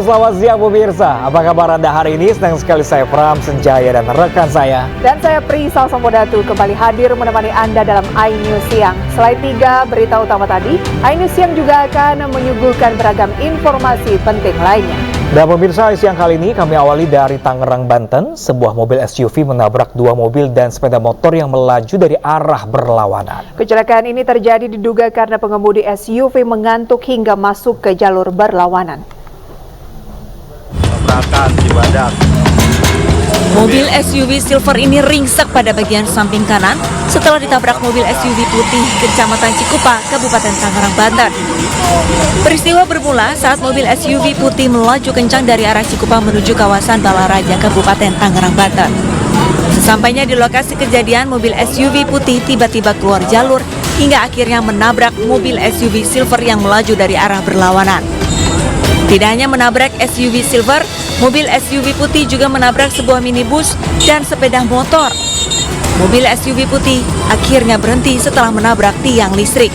selamat siang pemirsa. Apa kabar Anda hari ini? Senang sekali saya Pram Senjaya dan rekan saya. Dan saya Pri Salsambodatu kembali hadir menemani Anda dalam iNews Siang. Selain 3 berita utama tadi, iNews Siang juga akan menyuguhkan beragam informasi penting lainnya. Dan pemirsa, siang kali ini kami awali dari Tangerang, Banten. Sebuah mobil SUV menabrak 2 mobil dan sepeda motor yang melaju dari arah berlawanan. Kecelakaan ini terjadi diduga karena pengemudi SUV mengantuk hingga masuk ke jalur berlawanan. Mobil SUV Silver ini ringsek pada bagian samping kanan setelah ditabrak mobil SUV putih Kecamatan Cikupa, Kabupaten Tangerang, Banten. Peristiwa bermula saat mobil SUV putih melaju kencang dari arah Cikupa menuju kawasan Balaraja, Kabupaten Tangerang, Banten. Sesampainya di lokasi kejadian, mobil SUV putih tiba-tiba keluar jalur hingga akhirnya menabrak mobil SUV Silver yang melaju dari arah berlawanan. Tidak hanya menabrak SUV Silver, mobil SUV putih juga menabrak sebuah minibus dan sepeda motor. Mobil SUV putih akhirnya berhenti setelah menabrak tiang listrik.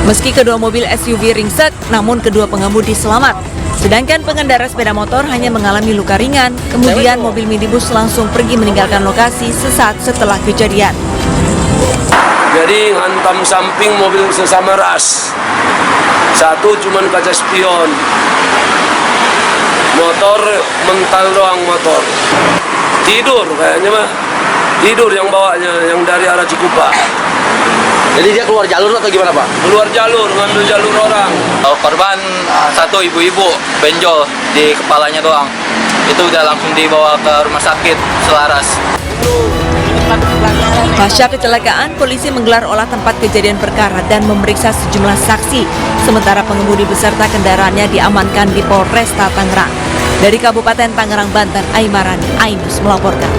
Meski kedua mobil SUV ringsek, namun kedua pengemudi selamat. Sedangkan pengendara sepeda motor hanya mengalami luka ringan, kemudian mobil minibus langsung pergi meninggalkan lokasi sesaat setelah kejadian. Jadi hantam samping mobil sesama ras. Satu cuman kaca spion. Motor mental doang motor. Tidur kayaknya mah. Tidur yang bawanya yang dari arah Cikupa. Jadi dia keluar jalur atau gimana Pak? Keluar jalur, ngambil jalur orang. Korban satu ibu-ibu benjol di kepalanya doang. Itu udah langsung dibawa ke rumah sakit Selaras. Pasca kecelakaan, polisi menggelar olah tempat kejadian perkara dan memeriksa sejumlah saksi. Sementara pengemudi beserta kendaraannya diamankan di Polresta Tangerang. Dari Kabupaten Tangerang, Banten, Aimarani, iNews melaporkan.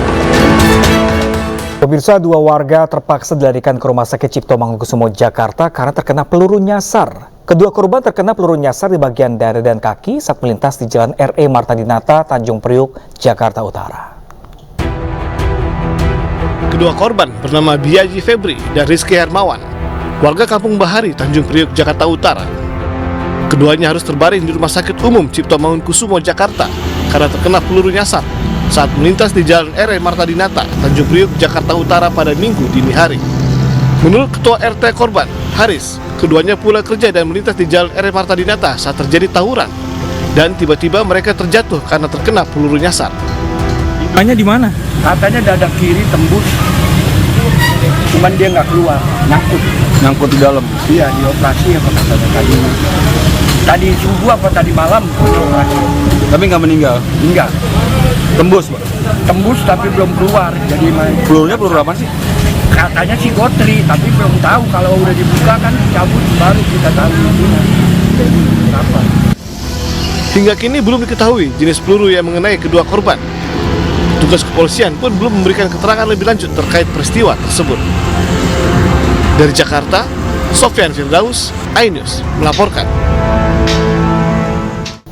Pemirsa, 2 warga terpaksa dilarikan ke Rumah Sakit Cipto Mangunkusumo, Jakarta karena terkena peluru nyasar. Kedua korban terkena peluru nyasar di bagian dada dan kaki saat melintas di Jalan RE Marta Dinata, Tanjung Priuk, Jakarta Utara. Kedua korban bernama Biaji Febri dan Rizky Hermawan, warga Kampung Bahari, Tanjung Priuk, Jakarta Utara. Keduanya harus terbaring di Rumah Sakit Umum Cipto Mangunkusumo, Jakarta karena terkena peluru nyasar saat melintas di Jalan RE Marta Dinata, Tanjung Priuk, Jakarta Utara pada Minggu dini hari. Menurut Ketua RT korban, Haris, keduanya pula kerja dan melintas di Jalan RE Marta Dinata saat terjadi tawuran dan tiba-tiba mereka terjatuh karena terkena peluru nyasar. Tanya di mana? Katanya dada kiri tembus, cuman dia nggak keluar, nyangkut di dalam. Iya, dioperasi apa katanya tadi. Tadi subuh apa tadi malam dioperasi. Tapi nggak meninggal? Enggak. Tembus, Pak? Tembus tapi belum keluar. Jadi Pelurunya peluru apa sih? Katanya sih gotri, tapi belum tahu. Kalau udah dibuka kan cabut baru kita tahu. Apa? Hingga kini belum diketahui jenis peluru yang mengenai kedua korban. Petugas kepolisian pun belum memberikan keterangan lebih lanjut terkait peristiwa tersebut. Dari Jakarta, Sofyan Firdaus, iNews melaporkan.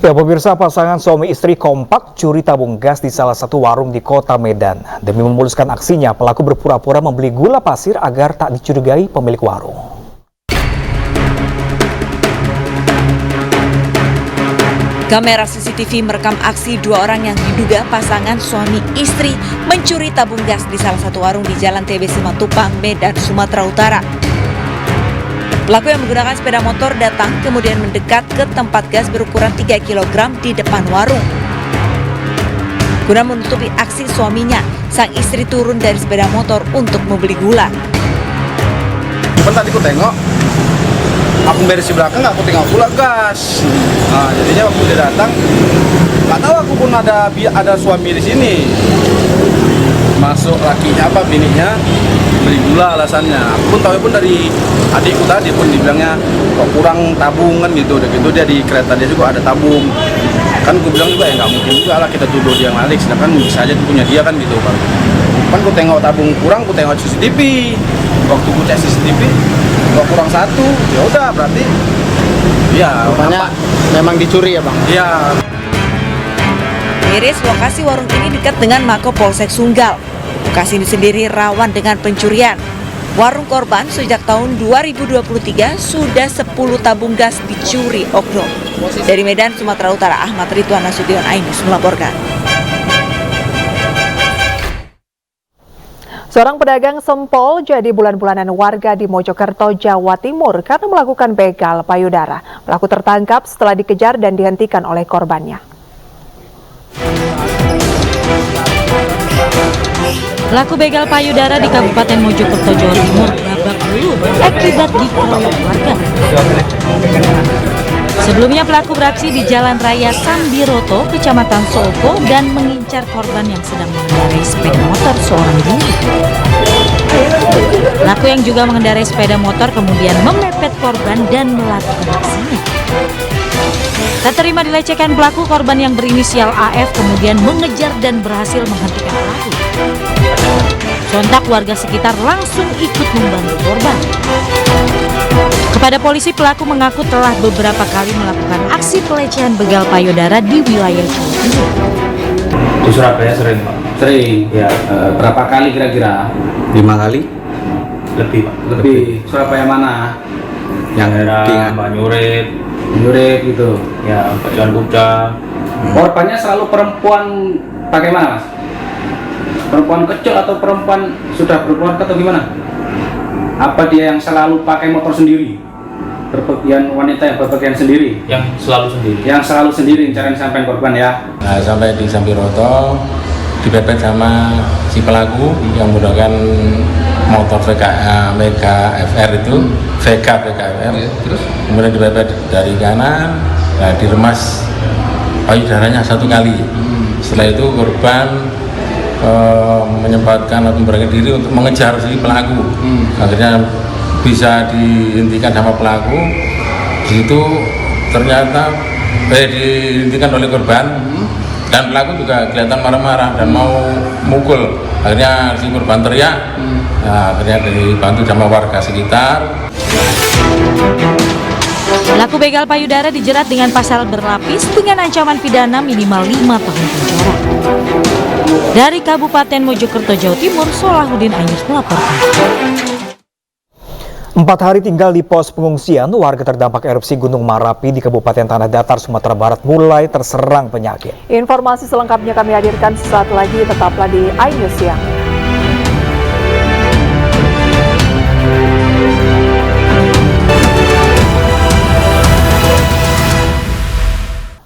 Ya pemirsa, pasangan suami istri kompak curi tabung gas di salah satu warung di Kota Medan. Demi memuluskan aksinya, pelaku berpura-pura membeli gula pasir agar tak dicurigai pemilik warung. Kamera CCTV merekam aksi 2 orang yang diduga pasangan suami istri mencuri tabung gas di salah satu warung di Jalan TB Simatupang, Medan, Sumatera Utara. Pelaku yang menggunakan sepeda motor datang kemudian mendekat ke tempat gas berukuran 3 kg di depan warung. Guna menutupi aksi suaminya, sang istri turun dari sepeda motor untuk membeli gula. Cuman tadi aku tengok, aku beres di belakang, aku tengok pula gas. Nah, jadinya waktu dia datang, nggak tahu aku pun ada suami di sini. Masuk lakinya apa bininya beli gula alasannya. Aku pun tahu pun dari adikku tadi pun dibilangnya kok kurang tabungan gitu. Udah gitu dia di kereta dia juga ada tabung. Kan aku bilang juga ya nggak mungkin juga lah kita tuduh dia ngalik, sedangkan bisa aja punya dia kan gitu kan. Kan aku tengok tabung kurang, aku tengok CCTV. Waktu aku cek CCTV, kok kurang 1, ya udah berarti ya Rupanya memang dicuri ya Bang? Iya. Miris, lokasi warung ini dekat dengan Mako Polsek Sunggal. Lokasi ini sendiri rawan dengan pencurian. Warung korban sejak tahun 2023 sudah 10 tabung gas dicuri oknum. Dari Medan, Sumatera Utara, Ahmad Ridwan Nasution, Ainus melaporkan. Seorang pedagang sempol jadi bulan-bulanan warga di Mojokerto, Jawa Timur karena melakukan begal payudara. Pelaku tertangkap setelah dikejar dan dihentikan oleh korbannya. Pelaku begal payudara di Kabupaten Mojokerto, Jawa Timur babak belur akibat dikeroyok warga. Sebelumnya pelaku beraksi di Jalan Raya Sambiroto, Kecamatan Soko dan mengincar korban yang sedang mengendarai sepeda motor seorang diri. Pelaku yang juga mengendarai sepeda motor kemudian memepet korban dan melakukan aksinya. Tak terima dilecehkan pelaku, korban yang berinisial AF kemudian mengejar dan berhasil menghentikan pelaku. Sontak warga sekitar langsung ikut membantu korban. Kepada polisi, pelaku mengaku telah beberapa kali melakukan aksi pelecehan begal payudara di wilayah Jawa Timur. Di Surabaya sering, Pak? Sering, ya. Berapa kali kira-kira? 5 kali? Lebih, Pak. Lebih. Surabaya mana? Yang daerah Mbak Nyurit gitu. Ya, Pak Jalan Kuda. Korbannya selalu perempuan pakai mana, Mas? Perempuan kecil atau perempuan sudah berkeluarga atau gimana? Apa dia yang selalu pakai motor sendiri? Berpergian wanita yang berpergian sendiri? Yang selalu sendiri? Yang selalu sendiri mencari sampai korban ya? Nah, sampai di Sambiroto dipepet sama si pelaku yang menggunakan motor Mega FR itu, Vega FR. Kemudian dipepet dari kanan, nah, diremas payudaranya 1 kali. Setelah itu korban menyempatkan atau memberanikan diri untuk mengejar si pelaku. Akhirnya bisa dihentikan sama pelaku. Di situ ternyata dihentikan oleh korban dan pelaku juga kelihatan marah-marah dan mau mukul. Akhirnya si korban teriak. Nah, akhirnya dibantu sama warga sekitar. Pelaku begal payudara dijerat dengan pasal berlapis dengan ancaman pidana minimal 5 tahun penjara. Dari Kabupaten Mojokerto, Jawa Timur, Solahuddin Ainus melaporkan. 4 hari tinggal di pos pengungsian, warga terdampak erupsi Gunung Merapi di Kabupaten Tanah Datar, Sumatera Barat mulai terserang penyakit. Informasi selengkapnya kami hadirkan sesaat lagi, tetaplah di iNews Siang.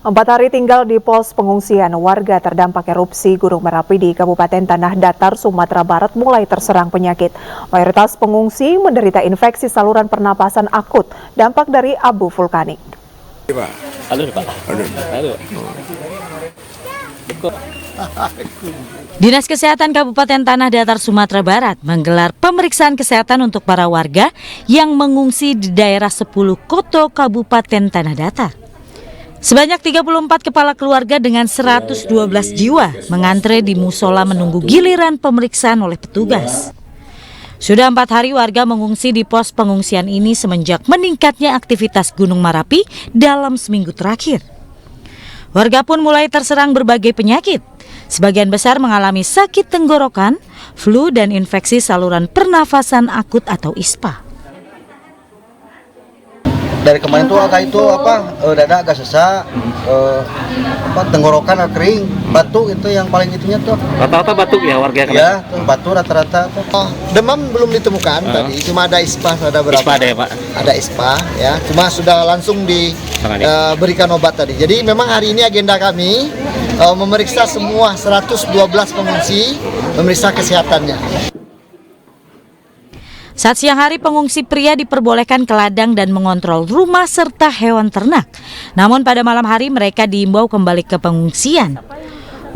4 hari tinggal di pos pengungsian, warga terdampak erupsi Gunung Merapi di Kabupaten Tanah Datar, Sumatera Barat mulai terserang penyakit. Mayoritas pengungsi menderita infeksi saluran pernapasan akut, dampak dari abu vulkanik. Dinas Kesehatan Kabupaten Tanah Datar, Sumatera Barat menggelar pemeriksaan kesehatan untuk para warga yang mengungsi di daerah 10 Koto Kabupaten Tanah Datar. Sebanyak 34 kepala keluarga dengan 112 jiwa mengantre di musola menunggu giliran pemeriksaan oleh petugas. Sudah 4 hari warga mengungsi di pos pengungsian ini semenjak meningkatnya aktivitas Gunung Merapi dalam seminggu terakhir. Warga pun mulai terserang berbagai penyakit. Sebagian besar mengalami sakit tenggorokan, flu, dan infeksi saluran pernafasan akut atau ISPA. Dari kemarin tuh agak itu dada agak sesak, tenggorokan agak kering, batuk itu yang paling itunya tuh. Rata-rata batuk ya warga kena? Ya, batuk rata-rata. Demam belum ditemukan tadi, cuma ada ISPA, ada berapa? ISPA ada ya, Pak? Ada ISPA ya, cuma sudah langsung diberikan obat tadi. Jadi memang hari ini agenda kami memeriksa semua 112 pengungsi, memeriksa kesehatannya. Saat siang hari, pengungsi pria diperbolehkan ke ladang dan mengontrol rumah serta hewan ternak. Namun pada malam hari mereka diimbau kembali ke pengungsian.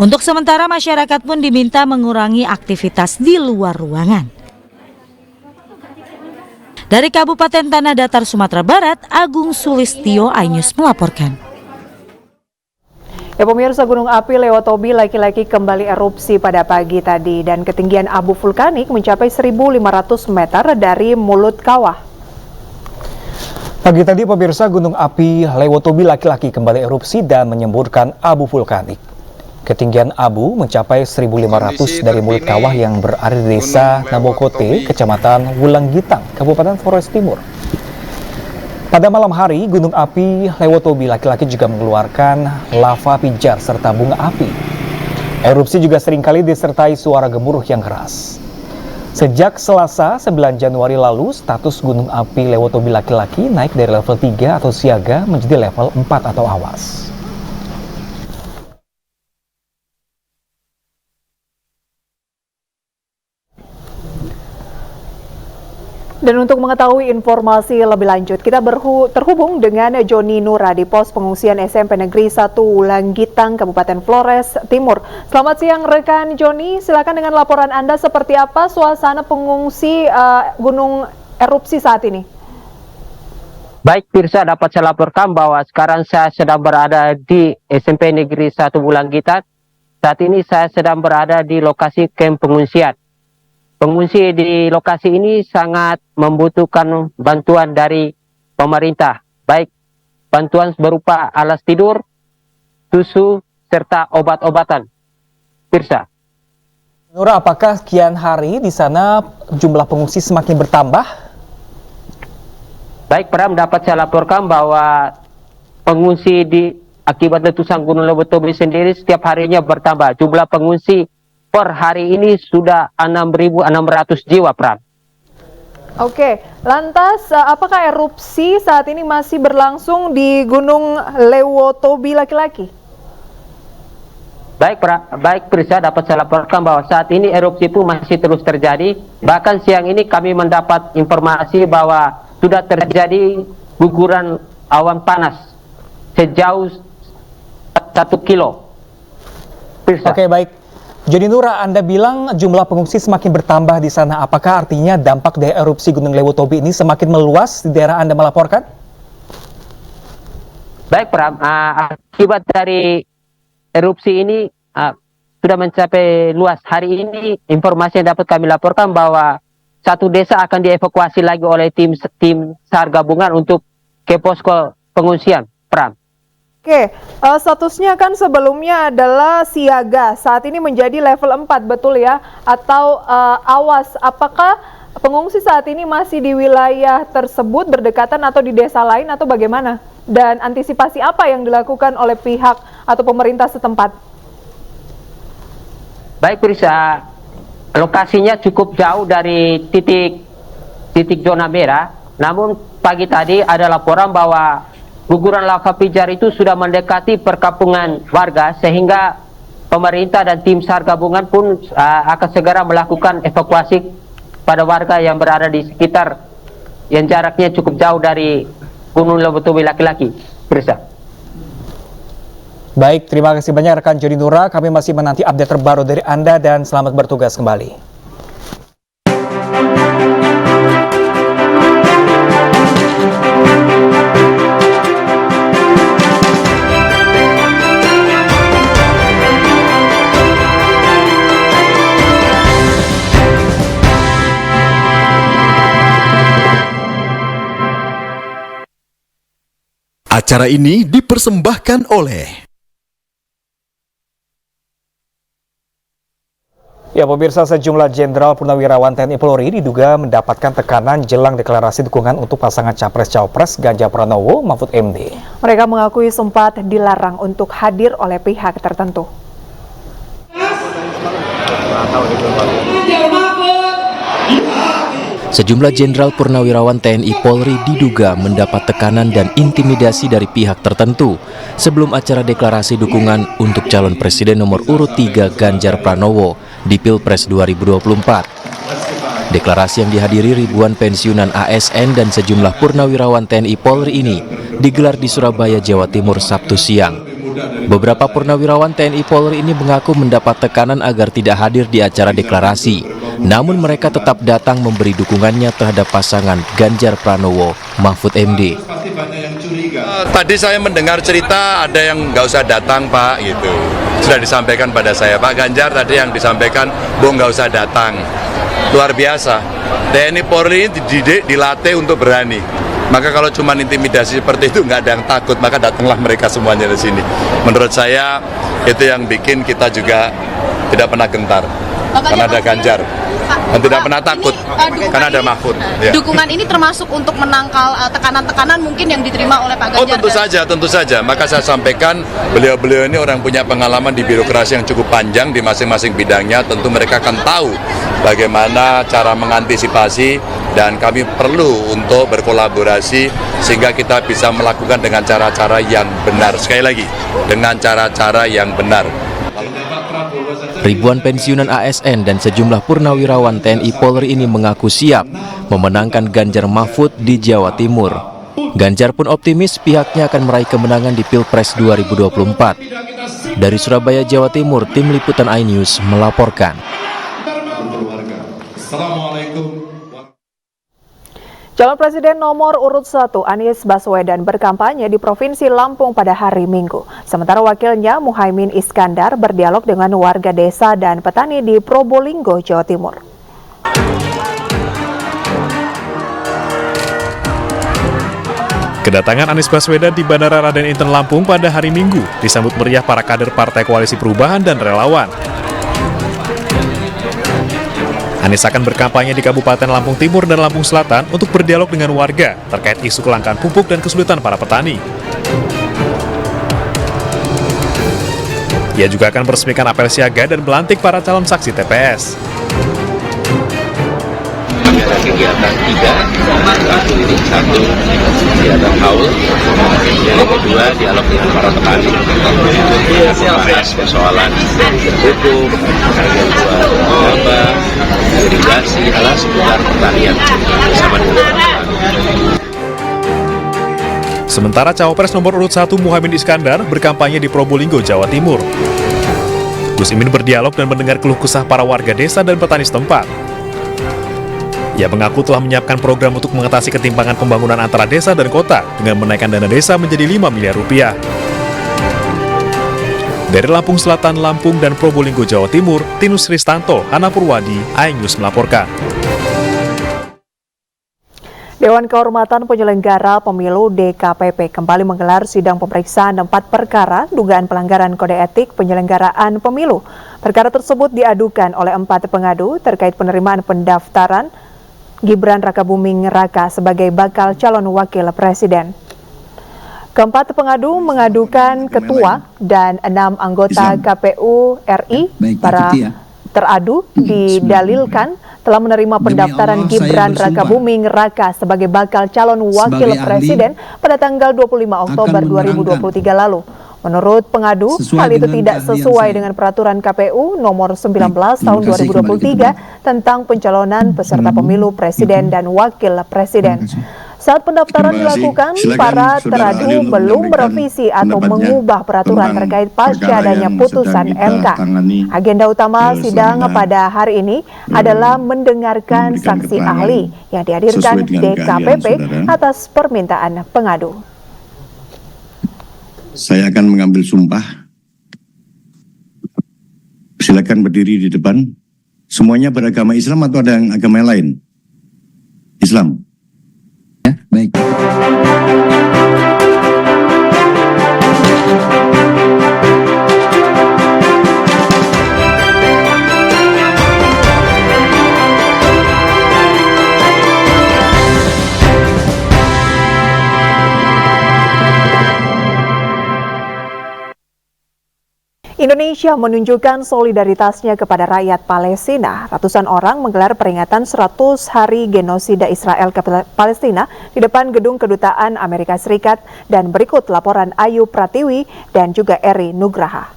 Untuk sementara masyarakat pun diminta mengurangi aktivitas di luar ruangan. Dari Kabupaten Tanah Datar, Sumatera Barat, Agung Sulistyo, iNews melaporkan. Ya pemirsa, gunung api Lewotobi laki-laki kembali erupsi pada pagi tadi dan ketinggian abu vulkanik mencapai 1.500 meter dari mulut kawah. Pagi tadi pemirsa, gunung api Lewotobi laki-laki kembali erupsi dan menyemburkan abu vulkanik. Ketinggian abu mencapai 1.500 dari mulut kawah yang berada di desa Nabokote, Kecamatan Wulanggitang, Kabupaten Flores Timur. Pada malam hari, gunung api Lewotobi laki-laki juga mengeluarkan lava pijar serta bunga api. Erupsi juga seringkali disertai suara gemuruh yang keras. Sejak Selasa 9 Januari lalu, status gunung api Lewotobi laki-laki naik dari level 3 atau siaga menjadi level 4 atau awas. Dan untuk mengetahui informasi lebih lanjut, kita terhubung dengan Joni Nura di pos pengungsian SMP Negeri 1 Wulanggitang, Kabupaten Flores Timur. Selamat siang rekan Joni, silakan dengan laporan Anda seperti apa suasana pengungsi gunung erupsi saat ini? Baik Pirsa, dapat saya laporkan bahwa sekarang saya sedang berada di SMP Negeri 1 Wulanggitang. Saat ini saya sedang berada di lokasi kamp pengungsian. Pengungsi di lokasi ini sangat membutuhkan bantuan dari pemerintah, baik bantuan berupa alas tidur, susu, serta obat-obatan. Pirsa. Nura, apakah kian hari di sana jumlah pengungsi semakin bertambah? Baik, Pram, dapat saya laporkan bahwa pengungsi akibat letusan Gunung Lewotobi sendiri setiap harinya bertambah. Jumlah pengungsi per hari ini sudah 6.600 jiwa, Pram. Oke, lantas apakah erupsi saat ini masih berlangsung di Gunung Lewotobi laki-laki? Baik, Prisa, dapat saya laporkan bahwa saat ini erupsi pun masih terus terjadi. Bahkan siang ini kami mendapat informasi bahwa sudah terjadi guguran awan panas sejauh 1 kilo. Prisa. Oke, baik. Joni Nura, Anda bilang jumlah pengungsi semakin bertambah di sana. Apakah artinya dampak dari erupsi Gunung Lewotobi ini semakin meluas di daerah Anda melaporkan? Baik, Pram. Akibat dari erupsi ini sudah mencapai luas. Hari ini informasi yang dapat kami laporkan bahwa satu desa akan dievakuasi lagi oleh tim SAR gabungan untuk ke posko pengungsian, Pram. Oke, statusnya kan sebelumnya adalah siaga, saat ini menjadi level 4, betul ya? Atau awas, apakah pengungsi saat ini masih di wilayah tersebut berdekatan atau di desa lain atau bagaimana? Dan antisipasi apa yang dilakukan oleh pihak atau pemerintah setempat? Baik, Prisa, lokasinya cukup jauh dari titik zona merah, namun pagi tadi ada laporan bahwa guguran lava pijar itu sudah mendekati perkampungan warga sehingga pemerintah dan tim SAR gabungan pun akan segera melakukan evakuasi pada warga yang berada di sekitar yang jaraknya cukup jauh dari Gunung Lewotobi laki-laki. Prisa. Baik, terima kasih banyak rekan Joni Nura. Kami masih menanti update terbaru dari Anda dan selamat bertugas kembali. Acara ini dipersembahkan oleh Ya, pemirsa, sejumlah jenderal purnawirawan TNI Polri diduga mendapatkan tekanan jelang deklarasi dukungan untuk pasangan Capres-Cawapres Ganjar Pranowo Mahfud MD. Mereka mengakui sempat dilarang untuk hadir oleh pihak tertentu. Sejumlah jenderal purnawirawan TNI Polri diduga mendapat tekanan dan intimidasi dari pihak tertentu sebelum acara deklarasi dukungan untuk calon presiden nomor urut 3 Ganjar Pranowo di Pilpres 2024. Deklarasi yang dihadiri ribuan pensiunan ASN dan sejumlah purnawirawan TNI Polri ini digelar di Surabaya, Jawa Timur Sabtu siang. Beberapa purnawirawan TNI Polri ini mengaku mendapat tekanan agar tidak hadir di acara deklarasi. Namun mereka tetap datang memberi dukungannya terhadap pasangan Ganjar Pranowo Mahfud MD. Tadi saya mendengar cerita ada yang nggak usah datang, Pak, gitu. Sudah disampaikan pada saya, Pak Ganjar tadi yang disampaikan, Bu, nggak usah datang. Luar biasa. TNI Polri dididik, dilatih untuk berani. Maka kalau cuma intimidasi seperti itu nggak ada yang takut, maka datanglah mereka semuanya di sini. Menurut saya itu yang bikin kita juga tidak pernah gentar, karena ada Ganjar. Dan tidak pernah takut, karena ada Mahfud. Ya. Dukungan ini termasuk untuk menangkal tekanan-tekanan mungkin yang diterima oleh Pak Ganjar? Oh tentu saja. Maka saya sampaikan beliau-beliau ini orang punya pengalaman di birokrasi yang cukup panjang di masing-masing bidangnya. Tentu mereka akan tahu bagaimana cara mengantisipasi dan kami perlu untuk berkolaborasi sehingga kita bisa melakukan dengan cara-cara yang benar. Sekali lagi, dengan cara-cara yang benar. Ribuan pensiunan ASN dan sejumlah purnawirawan TNI Polri ini mengaku siap memenangkan Ganjar Mahfud di Jawa Timur. Ganjar pun optimis pihaknya akan meraih kemenangan di Pilpres 2024. Dari Surabaya, Jawa Timur, Tim Liputan iNews melaporkan. Calon Presiden nomor urut 1 Anies Baswedan berkampanye di Provinsi Lampung pada hari Minggu. Sementara wakilnya Muhaimin Iskandar berdialog dengan warga desa dan petani di Probolinggo, Jawa Timur. Kedatangan Anies Baswedan di Bandara Raden Inten Lampung pada hari Minggu disambut meriah para kader Partai Koalisi Perubahan dan relawan. Anies akan berkampanye di Kabupaten Lampung Timur dan Lampung Selatan untuk berdialog dengan warga terkait isu kelangkaan pupuk dan kesulitan para petani. Ia juga akan meresmikan apel siaga dan melantik para calon saksi TPS. Ada kegiatan 3, satu kegiatan haul, yang kedua dialog dengan para petani, membahas persoalan hukum, yang kedua gabah, irigasi, hal seputar pertanian bersama dengan para petani. Sementara Cawapres nomor urut 1 Muhaimin Iskandar berkampanye di Probolinggo, Jawa Timur. Gus Imin berdialog dan mendengar keluh kesah para warga desa dan petani setempat. Ia mengaku telah menyiapkan program untuk mengatasi ketimpangan pembangunan antara desa dan kota dengan menaikkan dana desa menjadi 5 miliar rupiah. Dari Lampung Selatan, Lampung, dan Probolinggo, Jawa Timur, Tinus Ristanto, Hana Purwadi, iNews melaporkan. Dewan Kehormatan Penyelenggara Pemilu DKPP kembali menggelar sidang pemeriksaan 4 perkara dugaan pelanggaran kode etik penyelenggaraan pemilu. Perkara tersebut diadukan oleh 4 pengadu terkait penerimaan pendaftaran Gibran Rakabuming Raka sebagai bakal calon wakil presiden. Keempat pengadu mengadukan ketua dan 6 anggota KPU RI. Para teradu didalilkan telah menerima pendaftaran Gibran Rakabuming Raka sebagai bakal calon wakil presiden pada tanggal 25 Oktober 2023 lalu. Menurut pengadu, hal itu tidak sesuai dengan peraturan KPU nomor 19 tahun 2023 tentang pencalonan peserta pemilu presiden dan wakil presiden. Saat pendaftaran dilakukan, para teradu belum merevisi atau mengubah peraturan terkait pasca adanya putusan MK. Agenda utama sidang pada hari ini adalah mendengarkan saksi ahli yang dihadirkan DKPP atas permintaan pengadu. Saya akan mengambil sumpah. Silakan berdiri di depan. Semuanya beragama Islam atau ada yang agama lain? Islam. Ya, baik. Indonesia menunjukkan solidaritasnya kepada rakyat Palestina. Ratusan orang menggelar peringatan 100 hari genosida Israel ke Palestina di depan gedung Kedutaan Amerika Serikat. Dan berikut laporan Ayu Pratiwi dan juga Eri Nugraha.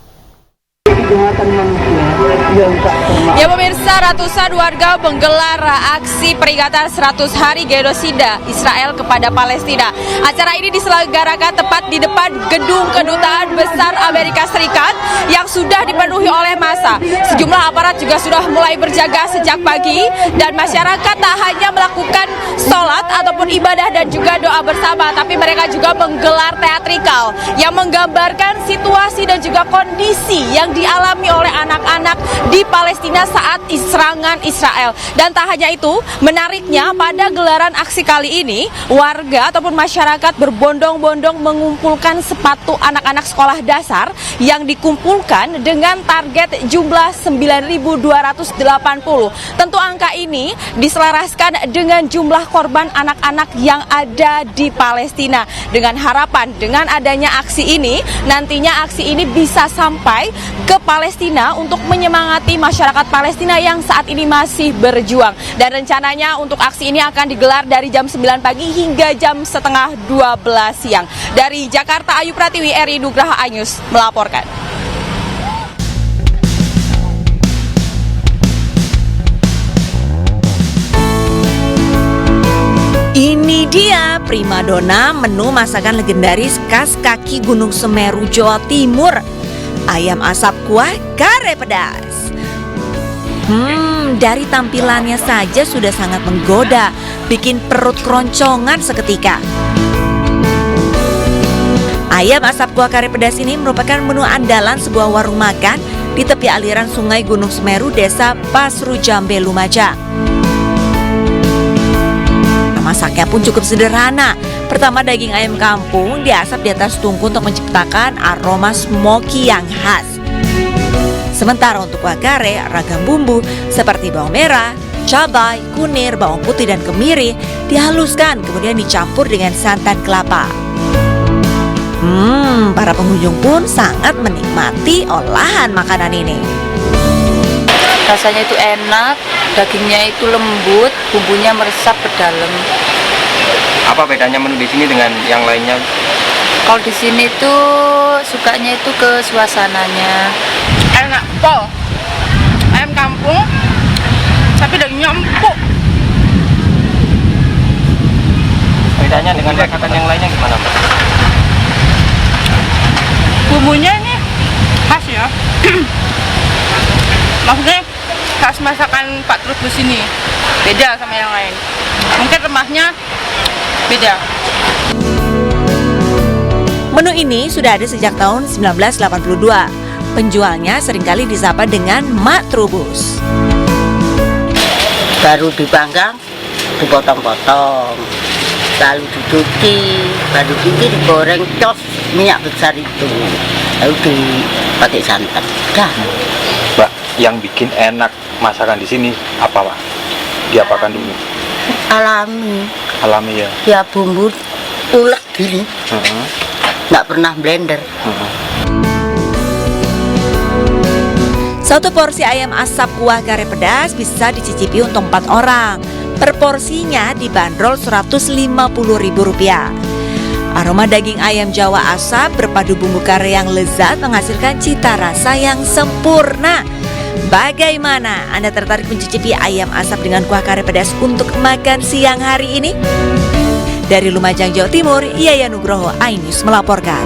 Ya pemirsa, ratusan warga menggelar aksi peringatan 100 hari genosida Israel kepada Palestina. Acara ini diselenggarakan tepat di depan gedung Kedutaan Besar Amerika Serikat yang sudah dipenuhi oleh massa. Sejumlah aparat juga sudah mulai berjaga sejak pagi dan masyarakat tak hanya melakukan sholat ataupun ibadah dan juga doa bersama, tapi mereka juga menggelar teatrikal yang menggambarkan situasi dan juga kondisi yang dialami oleh anak-anak anak di Palestina saat serangan Israel. Dan tak hanya itu, menariknya pada gelaran aksi kali ini, warga ataupun masyarakat berbondong-bondong mengumpulkan sepatu anak-anak sekolah dasar yang dikumpulkan dengan target jumlah 9.280. Tentu angka ini diselaraskan dengan jumlah korban anak-anak yang ada di Palestina. Dengan harapan dengan adanya aksi ini, nantinya aksi ini bisa sampai ke Palestina untuk menyemangati masyarakat Palestina yang saat ini masih berjuang. Dan rencananya untuk aksi ini akan digelar dari jam 9 pagi hingga jam setengah 12 siang. Dari Jakarta, Ayu Pratiwi, RI Nugraha Anyus melaporkan. Ini dia primadona menu masakan legendaris khas kaki Gunung Semeru, Jawa Timur. Ayam asap kuah kare pedas. Dari tampilannya saja sudah sangat menggoda, bikin perut keroncongan seketika. Ayam asap kuah kare pedas ini merupakan menu andalan sebuah warung makan di tepi aliran Sungai Gunung Semeru, Desa Pasru Jambe, Lumajang. Masaknya pun cukup sederhana. Pertama, daging ayam kampung diasap di atas tungku untuk menciptakan aroma smoky yang khas. Sementara untuk kuah kare, ragam bumbu seperti bawang merah, cabai, kunir, bawang putih, dan kemiri dihaluskan kemudian dicampur dengan santan kelapa. Para pengunjung pun sangat menikmati olahan makanan ini. Rasanya itu enak, dagingnya itu lembut, bumbunya meresap ke dalam. Apa bedanya menu di sini dengan yang lainnya? Kalau di sini tuh sukanya itu ke suasananya. Enak, pol. Ayam kampung, tapi dagingnya empuk. Bedanya dengan masakan yang lainnya gimana, Mbak? Bumbunya ini khas ya. Maksudnya khas masakan Pak Trubus ini, beda sama yang lain. Mungkin remahnya beda. Menu ini sudah ada sejak tahun 1982. Penjualnya seringkali disapa dengan Mak Trubus. Baru dipanggang, dipotong-potong, lalu dicuci, baru itu digoreng cos minyak besar itu, lalu dipakai santan. Dah. Mbak, yang bikin enak masakan di sini apa, Pak? Diapakan dulu? Alami. Alami ya. Ya bumbu ulek gini. Nggak pernah blender. Satu porsi ayam asap kuah kare pedas bisa dicicipi untuk 4 orang. Per porsinya dibanderol Rp150.000. Aroma daging ayam Jawa asap berpadu bumbu kare yang lezat menghasilkan cita rasa yang sempurna. Bagaimana? Anda tertarik mencicipi ayam asap dengan kuah kare pedas untuk makan siang hari ini? Dari Lumajang, Jawa Timur, Yaya Nugroho, iNews melaporkan.